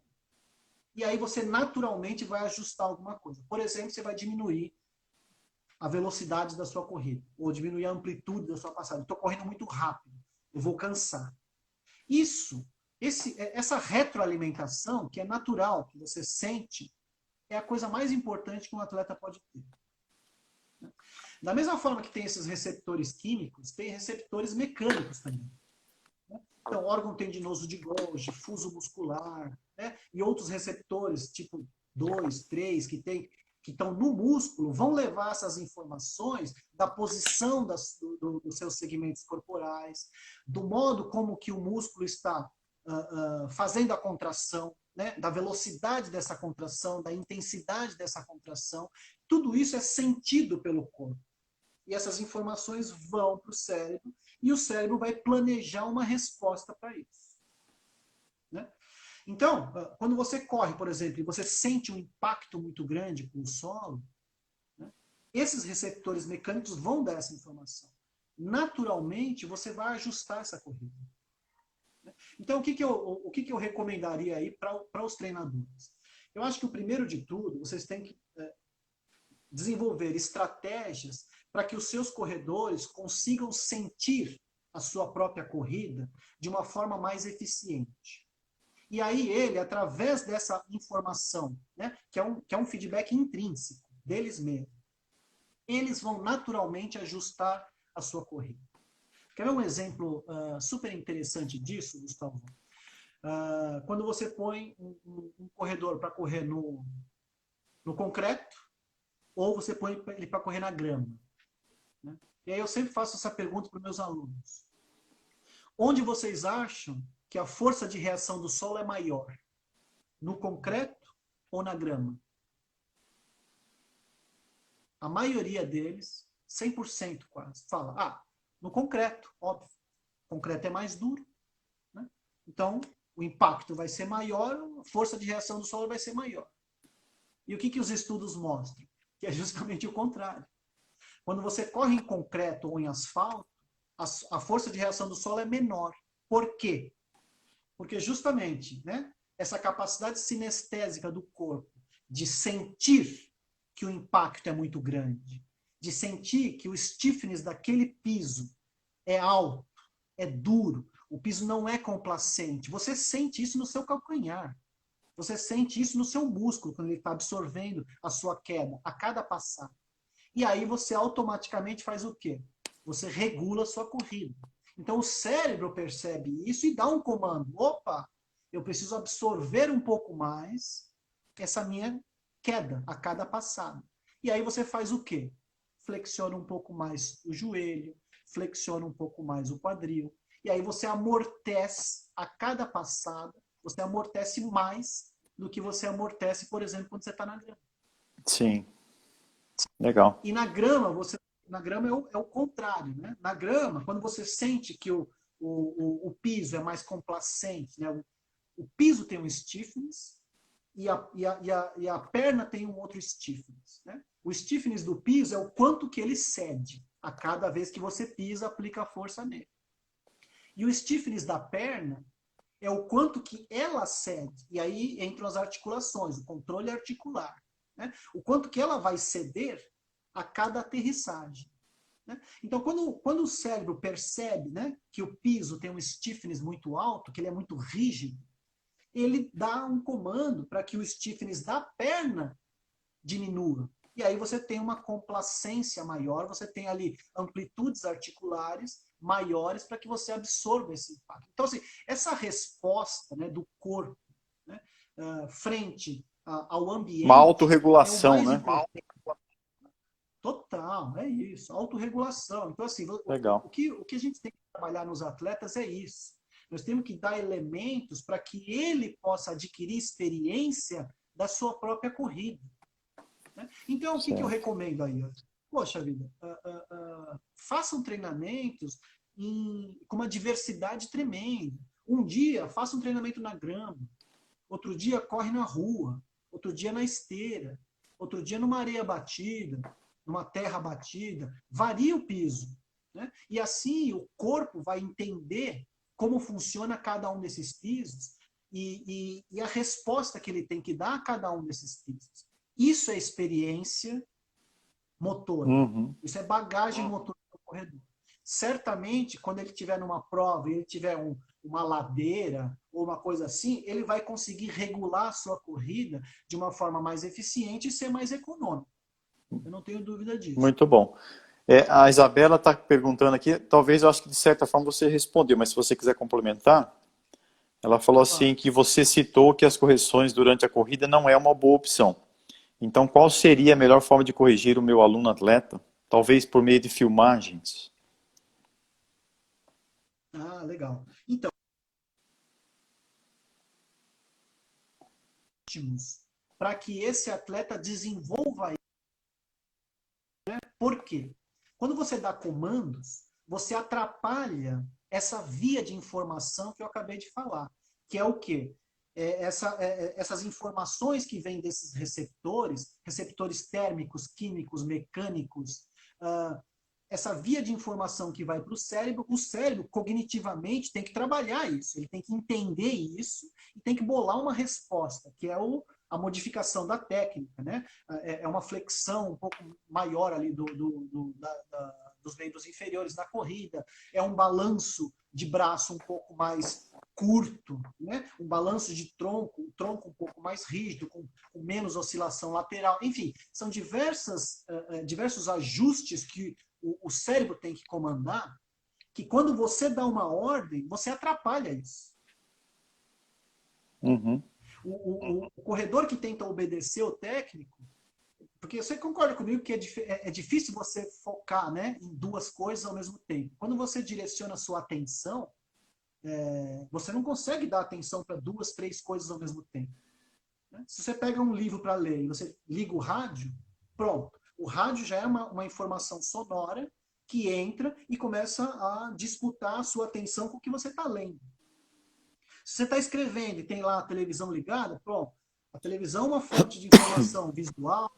E aí você naturalmente vai ajustar alguma coisa. Por exemplo, você vai diminuir a velocidade da sua corrida, ou diminuir a amplitude da sua passada. Estou correndo muito rápido, eu vou cansar. Essa retroalimentação, que é natural, que você sente, é a coisa mais importante que um atleta pode ter. Da mesma forma que tem esses receptores químicos, tem receptores mecânicos também. Então, órgão tendinoso de Golgi, fuso muscular, né? E outros receptores, tipo 2, 3, que estão no músculo, vão levar essas informações da posição dos seus segmentos corporais, do modo como que o músculo está fazendo a contração, né? Da velocidade dessa contração, da intensidade dessa contração. Tudo isso é sentido pelo corpo. E essas informações vão para o cérebro e o cérebro vai planejar uma resposta para isso. Né? Então, quando você corre, por exemplo, e você sente um impacto muito grande com o solo, né, esses receptores mecânicos vão dar essa informação. Naturalmente, você vai ajustar essa corrida. Né? Então, o que eu recomendaria aí para os treinadores? Eu acho que o primeiro de tudo, vocês têm que desenvolver estratégias para que os seus corredores consigam sentir a sua própria corrida de uma forma mais eficiente. E aí ele, através dessa informação, né, que é um feedback intrínseco deles mesmos, eles vão naturalmente ajustar a sua corrida. Quer ver um exemplo super interessante disso, Gustavo? Quando você põe um corredor para correr no concreto, ou você põe ele para correr na grama. Né? E aí eu sempre faço essa pergunta para os meus alunos. Onde vocês acham que a força de reação do solo é maior? No concreto ou na grama? A maioria deles, 100% quase, fala, no concreto, óbvio. O concreto é mais duro. Né? Então, o impacto vai ser maior, a força de reação do solo vai ser maior. E o que os estudos mostram? Que é justamente o contrário. Quando você corre em concreto ou em asfalto, a força de reação do solo é menor. Por quê? Porque justamente, né, essa capacidade sinestésica do corpo de sentir que o impacto é muito grande, de sentir que o stiffness daquele piso é alto, é duro, o piso não é complacente. Você sente isso no seu calcanhar. Você sente isso no seu músculo, quando ele está absorvendo a sua queda, a cada passada. E aí você automaticamente faz o quê? Você regula a sua corrida. Então o cérebro percebe isso e dá um comando. Opa, eu preciso absorver um pouco mais essa minha queda a cada passada. E aí você faz o quê? Flexiona um pouco mais o joelho, flexiona um pouco mais o quadril. E aí você amortece a cada passada, você amortece mais do que você amortece, por exemplo, quando você está na grama. Sim. Legal. E na grama é o contrário, né? Na grama, quando você sente que o piso é mais complacente, né? O piso tem um stiffness e a perna tem um outro stiffness, né? O stiffness do piso é o quanto que ele cede a cada vez que você pisa, aplica a força nele. E o stiffness da perna é o quanto que ela cede. E aí entram as articulações, o controle articular, né? O quanto que ela vai ceder a cada aterrissagem. Né? Então, quando o cérebro percebe, né, que o piso tem um stiffness muito alto, que ele é muito rígido, ele dá um comando para que o stiffness da perna diminua. E aí você tem uma complacência maior, você tem ali amplitudes articulares maiores para que você absorva esse impacto. Então, assim, essa resposta, né, do corpo, né, frente ao Uma ambiente é o autorregulação, mais né? importante. Total, é isso, autorregulação. Então, assim, Legal. o que a gente tem que trabalhar nos atletas é isso. Nós temos que dar elementos para que ele possa adquirir experiência da sua própria corrida. Né? Então, o que eu Certo. recomendo aí? Poxa vida, façam treinamentos com uma diversidade tremenda. Um dia, faça um treinamento na grama. Outro dia, corre na rua. Outro dia, na esteira. Outro dia, numa areia batida, numa terra batida. Varia o piso. Né? E assim, o corpo vai entender como funciona cada um desses pisos e a resposta que ele tem que dar a cada um desses pisos. Isso é experiência motora. Uhum. Isso é bagagem motora do corredor. Certamente, quando ele estiver numa prova e ele tiver uma ladeira ou uma coisa assim, ele vai conseguir regular a sua corrida de uma forma mais eficiente e ser mais econômico. Eu não tenho dúvida disso. Muito bom. A Isabela está perguntando aqui, talvez eu acho que de certa forma você respondeu, mas se você quiser complementar, ela falou assim que você citou que as correções durante a corrida não é uma boa opção. Então, qual seria a melhor forma de corrigir o meu aluno atleta? Talvez por meio de filmagens. Ah, legal. Então, para que esse atleta desenvolva. Por quê? Quando você dá comandos, você atrapalha essa via de informação que eu acabei de falar, que é o quê? Essas informações que vêm desses receptores térmicos, químicos, mecânicos, essa via de informação que vai para o cérebro cognitivamente tem que trabalhar isso, ele tem que entender isso e tem que bolar uma resposta, que é a modificação da técnica, né? É uma flexão um pouco maior ali dos membros inferiores na corrida, é um balanço de braço um pouco mais curto, né? Um balanço de tronco, um tronco um pouco mais rígido, com menos oscilação lateral, enfim, são diversos ajustes que o cérebro tem que comandar, que quando você dá uma ordem, você atrapalha isso. Uhum. O corredor que tenta obedecer o técnico, porque você concorda comigo que é difícil você focar, né, em duas coisas ao mesmo tempo. Quando você direciona a sua atenção, você não consegue dar atenção para duas, três coisas ao mesmo tempo. Né? Se você pega um livro para ler e você liga o rádio, pronto. O rádio já é uma informação sonora que entra e começa a disputar a sua atenção com o que você está lendo. Se você está escrevendo e tem lá a televisão ligada, pronto. A televisão é uma fonte de informação visual,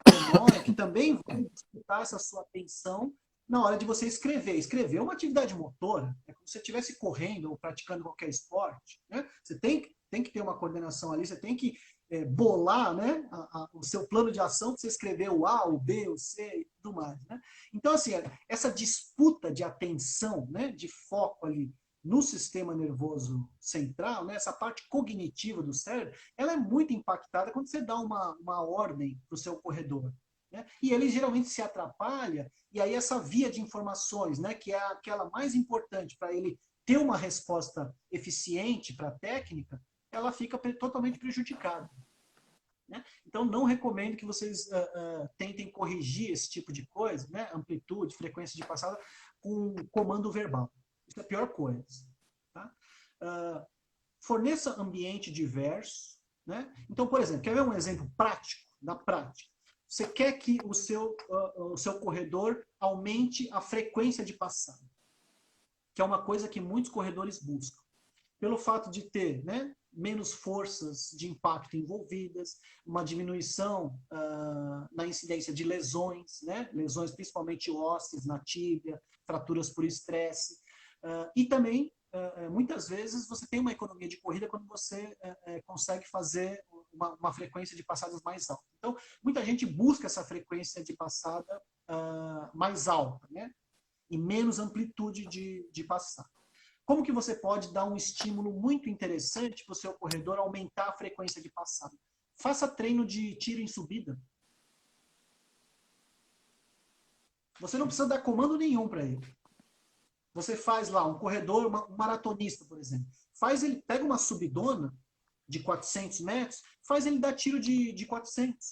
sonora, que também vai disputar essa sua atenção na hora de você escrever. Escrever é uma atividade motora, é como se você estivesse correndo ou praticando qualquer esporte. Né? Você tem que ter uma coordenação ali, você tem que bolar, né, o seu plano de ação para você escrever o A, o B, o C e tudo mais. Né? Então, assim, essa disputa de atenção, né, de foco ali no sistema nervoso central, né, essa parte cognitiva do cérebro, ela é muito impactada quando você dá uma ordem para o seu corredor. Né? E ele geralmente se atrapalha, e aí essa via de informações, né, que é aquela mais importante para ele ter uma resposta eficiente para a técnica, ela fica totalmente prejudicada. Né? Então, não recomendo que vocês tentem corrigir esse tipo de coisa, né? Amplitude, frequência de passada, com comando verbal. Isso é a pior coisa. Tá? Forneça ambiente diverso. Né? Então, por exemplo, quer ver um exemplo prático, da prática? Você quer que o seu corredor aumente a frequência de passada, que é uma coisa que muitos corredores buscam. Pelo fato de ter, né, menos forças de impacto envolvidas, uma diminuição na incidência de lesões, né, lesões principalmente ósseas na tíbia, fraturas por estresse, e também, muitas vezes, você tem uma economia de corrida quando você consegue fazer uma frequência de passadas mais alta. Então, muita gente busca essa frequência de passada mais alta, né, e menos amplitude de passada. Como que você pode dar um estímulo muito interessante para o seu corredor aumentar a frequência de passada? Faça treino de tiro em subida. Você não precisa dar comando nenhum para ele. Você faz lá um corredor, um maratonista, por exemplo. Pega uma subidona de 400 metros, faz ele dar tiro de 400.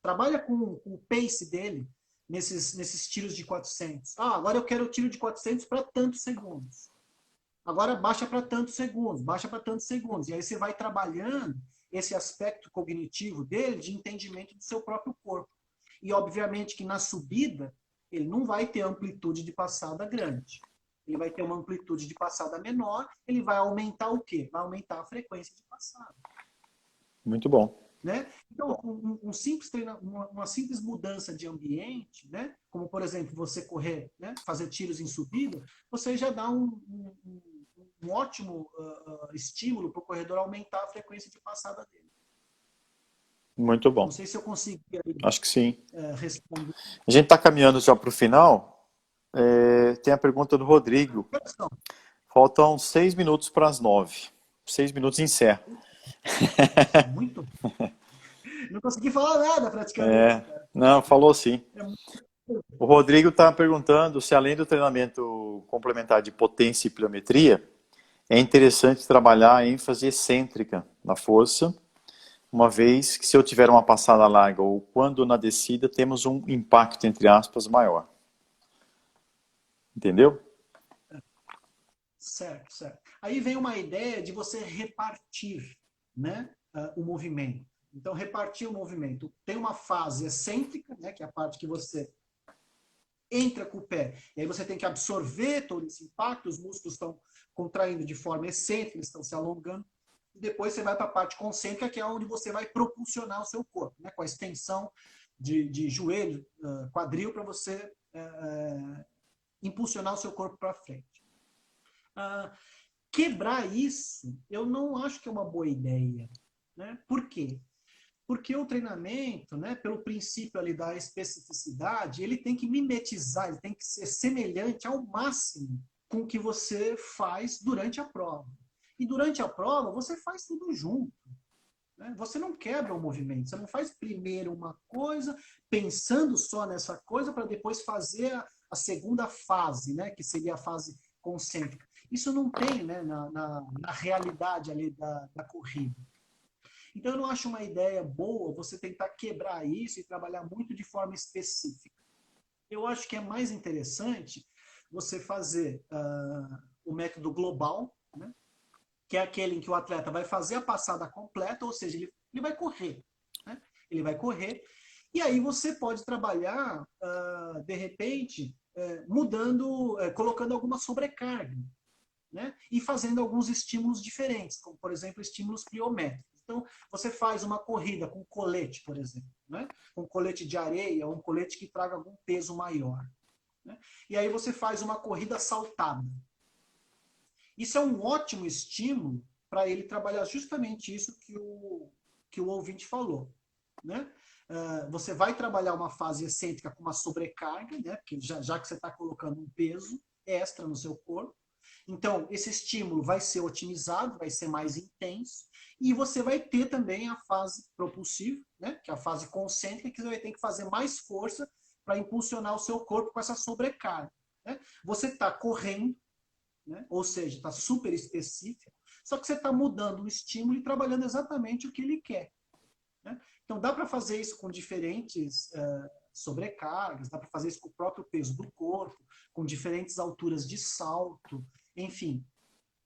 Trabalha com o pace dele nesses tiros de 400. Agora eu quero o tiro de 400 para tantos segundos. Agora baixa para tantos segundos, baixa para tantos segundos. E aí você vai trabalhando esse aspecto cognitivo dele de entendimento do seu próprio corpo. E obviamente que na subida ele não vai ter amplitude de passada grande. Ele vai ter uma amplitude de passada menor, ele vai aumentar o quê? Vai aumentar a frequência de passada. Muito bom. Né? Então, uma simples mudança de ambiente, né? Como, por exemplo, você correr, né? Fazer tiros em subida, você já dá um ótimo estímulo para o corredor aumentar a frequência de passada dele. Muito bom. Não sei se eu consegui Acho que sim. responder. A gente está caminhando já para o final. Tem a pergunta do Rodrigo. Faltam 6 minutos para as 9. 6 minutos e encerra. Muito. Não consegui falar nada praticamente. Não, falou sim. O Rodrigo está perguntando se, além do treinamento complementar de potência e pliometria, é interessante trabalhar a ênfase excêntrica na força, uma vez que se eu tiver uma passada larga ou quando na descida, temos um impacto, entre aspas, maior. Entendeu? Certo, certo. Aí vem uma ideia de você repartir, né, o movimento. Então, repartir o movimento. Tem uma fase excêntrica, né, que é a parte que você entra com o pé. E aí você tem que absorver todo esse impacto, os músculos estão contraindo de forma excêntrica, eles estão se alongando. E depois você vai para a parte concêntrica, que é onde você vai propulsionar o seu corpo, né, com a extensão de joelho, quadril, para você impulsionar o seu corpo para frente. Quebrar isso, eu não acho que é uma boa ideia. Né? Por quê? Porque o treinamento, né, pelo princípio ali da especificidade, ele tem que mimetizar, ele tem que ser semelhante ao máximo com o que você faz durante a prova. E durante a prova, você faz tudo junto. Né? Você não quebra o movimento, você não faz primeiro uma coisa, pensando só nessa coisa, para depois fazer a segunda fase, né, que seria a fase concêntrica. Isso não tem, né, na realidade ali da corrida. Então, eu não acho uma ideia boa você tentar quebrar isso e trabalhar muito de forma específica. Eu acho que é mais interessante você fazer o método global, né, que é aquele em que o atleta vai fazer a passada completa, ou seja, ele vai correr. Né? Ele vai correr. E aí você pode trabalhar, de repente, mudando, colocando alguma sobrecarga. Né? E fazendo alguns estímulos diferentes, como, por exemplo, estímulos pliométricos. Então, você faz uma corrida com colete, por exemplo, né? Com colete de areia ou um colete que traga algum peso maior. Né? E aí você faz uma corrida saltada. Isso é um ótimo estímulo para ele trabalhar justamente isso que o ouvinte falou. Né? Você vai trabalhar uma fase excêntrica com uma sobrecarga, né? Porque já que você está colocando um peso extra no seu corpo. Então, esse estímulo vai ser otimizado, vai ser mais intenso, e você vai ter também a fase propulsiva, né, que é a fase concêntrica, que você vai ter que fazer mais força para impulsionar o seu corpo com essa sobrecarga. Né? Você está correndo, né, ou seja, está super específico, só que você está mudando o estímulo e trabalhando exatamente o que ele quer. Né? Então, dá para fazer isso com diferentes sobrecargas, dá para fazer isso com o próprio peso do corpo, com diferentes alturas de salto, enfim,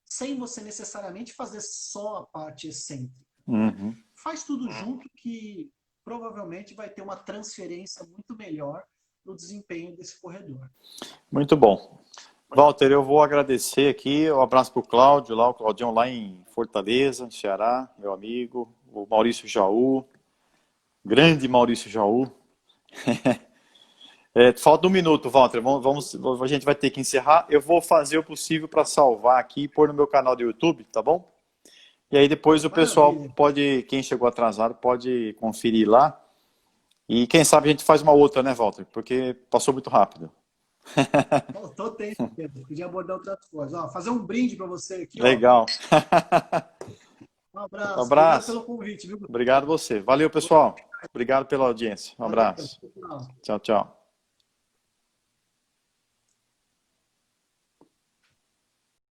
sem você necessariamente fazer só a parte excêntrica. Uhum. Faz tudo junto que provavelmente vai ter uma transferência muito melhor no desempenho desse corredor. Muito bom. Walter, eu vou agradecer aqui, um abraço para o Cláudio, lá, o Claudião lá em Fortaleza, Ceará, meu amigo, o Maurício Jaú, grande Maurício Jaú. Falta um minuto, Walter, a gente vai ter que encerrar. Eu vou fazer o possível para salvar aqui e pôr no meu canal do YouTube, tá bom? E aí depois o pessoal pode, quem chegou atrasado, pode conferir lá. E quem sabe a gente faz uma outra, né, Walter? Porque passou muito rápido. Tô tempo, Pedro. Podia abordar outras coisas. Ó, fazer um brinde para você aqui. Legal. Ó. Um abraço. Um abraço. Obrigado pelo convite, viu? Obrigado você. Valeu, pessoal. Obrigado pela audiência. Um abraço. Valeu. Tchau, tchau.